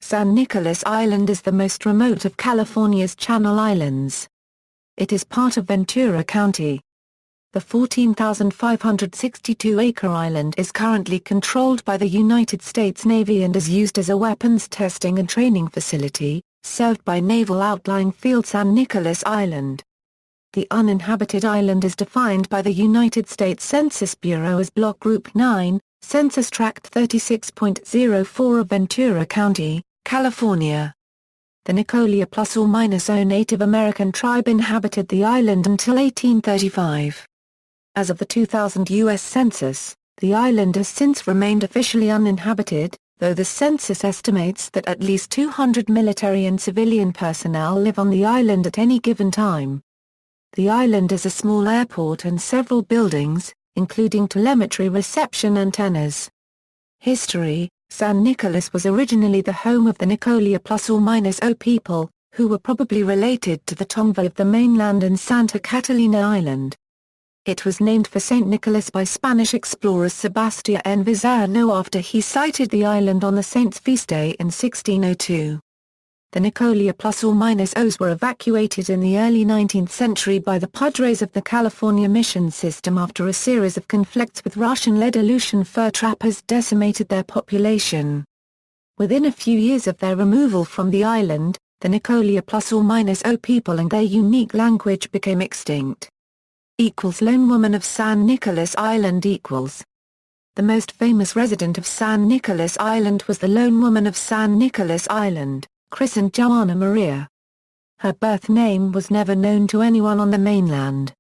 San Nicolas Island is the most remote of California's Channel Islands. It is part of Ventura County. The 14,562-acre island is currently controlled by the United States Navy and is used as a weapons testing and training facility, served by Naval Outlying Field San Nicolas Island. The uninhabited island is defined by the United States Census Bureau as Block Group 9, Census Tract 36.04 of Ventura County, California. The Nicoleño Native American tribe inhabited the island until 1835. As of the 2000 U.S. Census, the island has since remained officially uninhabited, though the census estimates that at least 200 military and civilian personnel live on the island at any given time. The island has a small airport and several buildings, including telemetry reception antennas. History: San Nicolas was originally the home of the Nicoleño people, who were probably related to the Tongva of the mainland and Santa Catalina Island. It was named for St. Nicholas by Spanish explorer Sebastián Pizarro after he sighted the island on the saint's feast day in 1602. The Nicoleños were evacuated in the early 19th century by the Padres of the California mission system after a series of conflicts with Russian-led Aleutian fur trappers decimated their population. Within a few years of their removal from the island, the Nicoleño people and their unique language became extinct. Lone woman of San Nicolas Island equals. The most famous resident of San Nicolas Island was the lone woman of San Nicolas Island, christened Joanna Maria. Her birth name was never known to anyone on the mainland.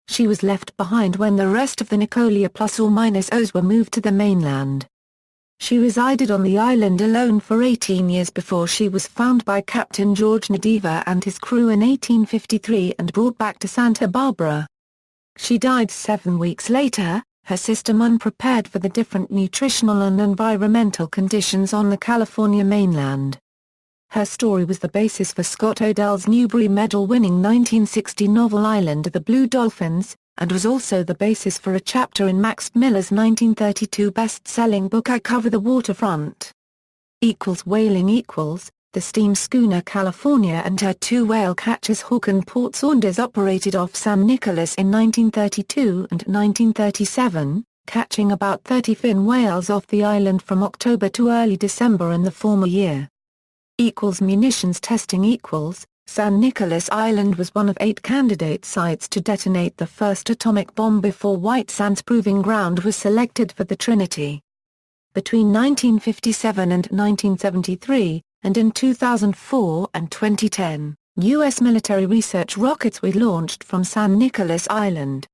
She was left behind when the rest of the Nicoleños were moved to the mainland. She resided on the island alone for 18 years before she was found by Captain George Nadiva and his crew in 1853 and brought back to Santa Barbara. She died 7 weeks later, her system unprepared for the different nutritional and environmental conditions on the California mainland. Her story was the basis for Scott Odell's Newbery Medal-winning 1960 novel Island of the Blue Dolphins, and was also the basis for a chapter in Max Miller's 1932 best-selling book I Cover the Waterfront. Whaling the steam schooner California and her two whale catchers Hawk and Port Saunders operated off San Nicolas in 1932 and 1937, catching about 30 fin whales off the island from October to early December in the former year. Munitions testing San Nicolas Island was one of 8 candidate sites to detonate the first atomic bomb before White Sands Proving Ground was selected for the Trinity. Between 1957 and 1973, and in 2004 and 2010, U.S. military research rockets were launched from San Nicolas Island.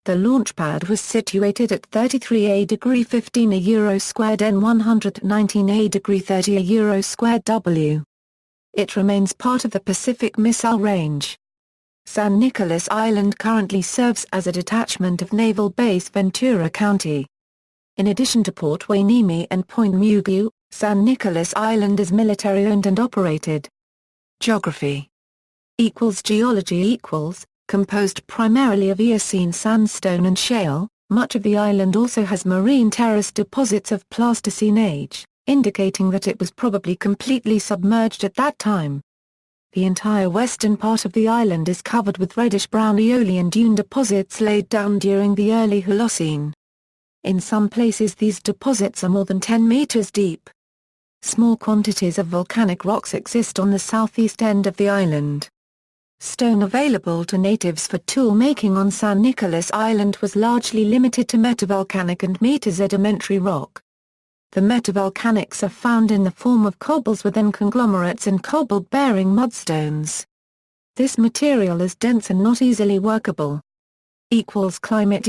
The launch pad was situated at 33°15 Euro squared N 119°30 Euro squared W. It remains part of the Pacific Missile Range. San Nicolas Island currently serves as a detachment of Naval Base Ventura County. In addition to Port Hueneme and Point Mugu, San Nicolas Island is military-owned and operated. Geography. Geology composed primarily of Eocene sandstone and shale, much of the island also has marine terrace deposits of Pleistocene age, indicating that it was probably completely submerged at that time. The entire western part of the island is covered with reddish-brown Aeolian dune deposits laid down during the early Holocene. In some places these deposits are more than 10 meters deep. Small quantities of volcanic rocks exist on the southeast end of the island. Stone available to natives for tool making on San Nicolas Island was largely limited to metavolcanic and metasedimentary rock. The metavolcanics are found in the form of cobbles within conglomerates and cobble-bearing mudstones. This material is dense and not easily workable. Climate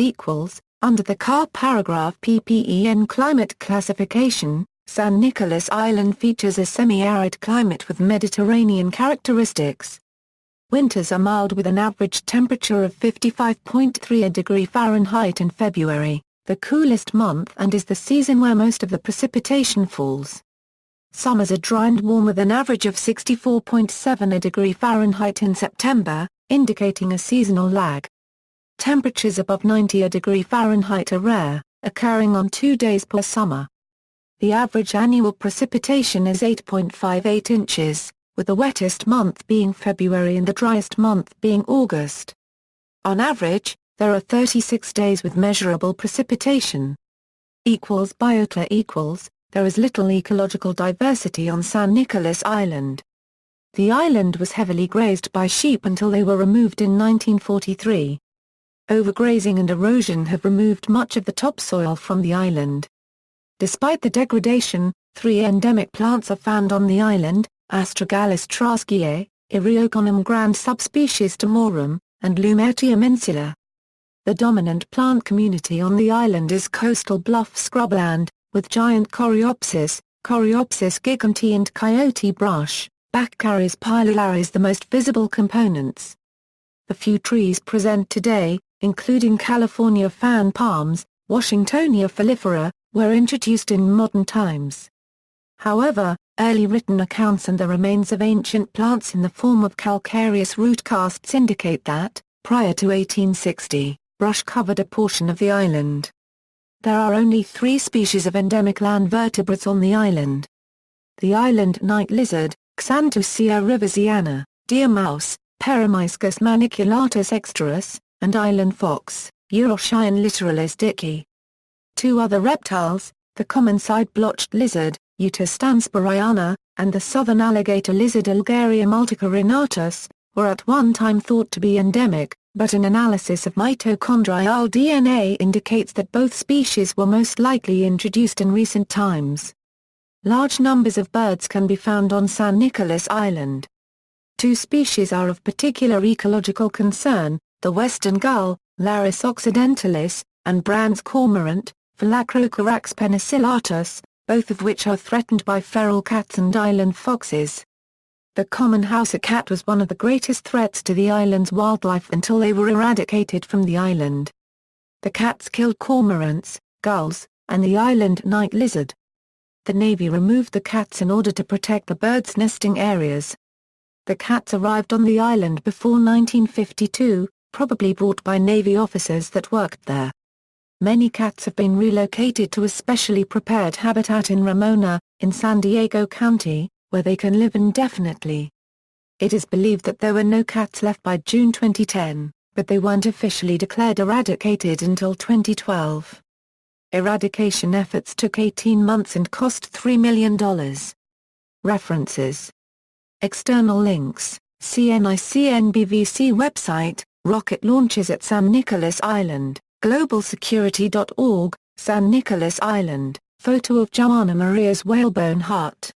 under the CAR paragraph PPEN climate classification, San Nicolas Island features a semi-arid climate with Mediterranean characteristics. Winters are mild with an average temperature of 55.3 degrees Fahrenheit in February, the coolest month and is the season where most of the precipitation falls. Summers are dry and warm with an average of 64.7 degrees Fahrenheit in September, indicating a seasonal lag. Temperatures above 90 degrees Fahrenheit are rare, occurring on 2 days per summer. The average annual precipitation is 8.58 inches, with the wettest month being February and the driest month being August. On average, there are 36 days with measurable precipitation. Biota there is little ecological diversity on San Nicolas Island. The island was heavily grazed by sheep until they were removed in 1943. Overgrazing and erosion have removed much of the topsoil from the island. Despite the degradation, 3 endemic plants are found on the island: Astragalus trasciae, Eriogonum grand subspecies Timorum, and Lumertium insula. The dominant plant community on the island is coastal bluff scrubland, with giant Coreopsis, Coreopsis gigante and coyote brush, Baccharis pilularis the most visible components. The few trees present today, including California fan palms, Washingtonia foliifera, were introduced in modern times. However, early written accounts and the remains of ancient plants in the form of calcareous root casts indicate that, prior to 1860, brush covered a portion of the island. There are only 3 species of endemic land vertebrates on the island. The island night lizard, Xanthusia rivesiana, deer mouse, Peromyscus maniculatus exterus, and island fox, Eurochion littoralis dickey. 2 other reptiles, the common side-blotched lizard, Uta stansberiana, and the southern alligator lizard Algaria multicorinatus, were at one time thought to be endemic, but an analysis of mitochondrial DNA indicates that both species were most likely introduced in recent times. Large numbers of birds can be found on San Nicolas Island. 2 species are of particular ecological concern: the western gull, Larus occidentalis, and Brand's cormorant, Phylacrocorax penicillatus, both of which are threatened by feral cats and island foxes. The common Hausa cat was one of the greatest threats to the island's wildlife until they were eradicated from the island. The cats killed cormorants, gulls, and the island night lizard. The Navy removed the cats in order to protect the birds' nesting areas. The cats arrived on the island before 1952, probably brought by Navy officers that worked there. Many cats have been relocated to a specially prepared habitat in Ramona, in San Diego County, where they can live indefinitely. It is believed that there were no cats left by June 2010, but they weren't officially declared eradicated until 2012. Eradication efforts took 18 months and cost $3 million. References. External links: CNICNBVC website, rocket launches at San Nicolas Island, globalsecurity.org, San Nicolas Island, photo of Joanna Maria's whalebone hut.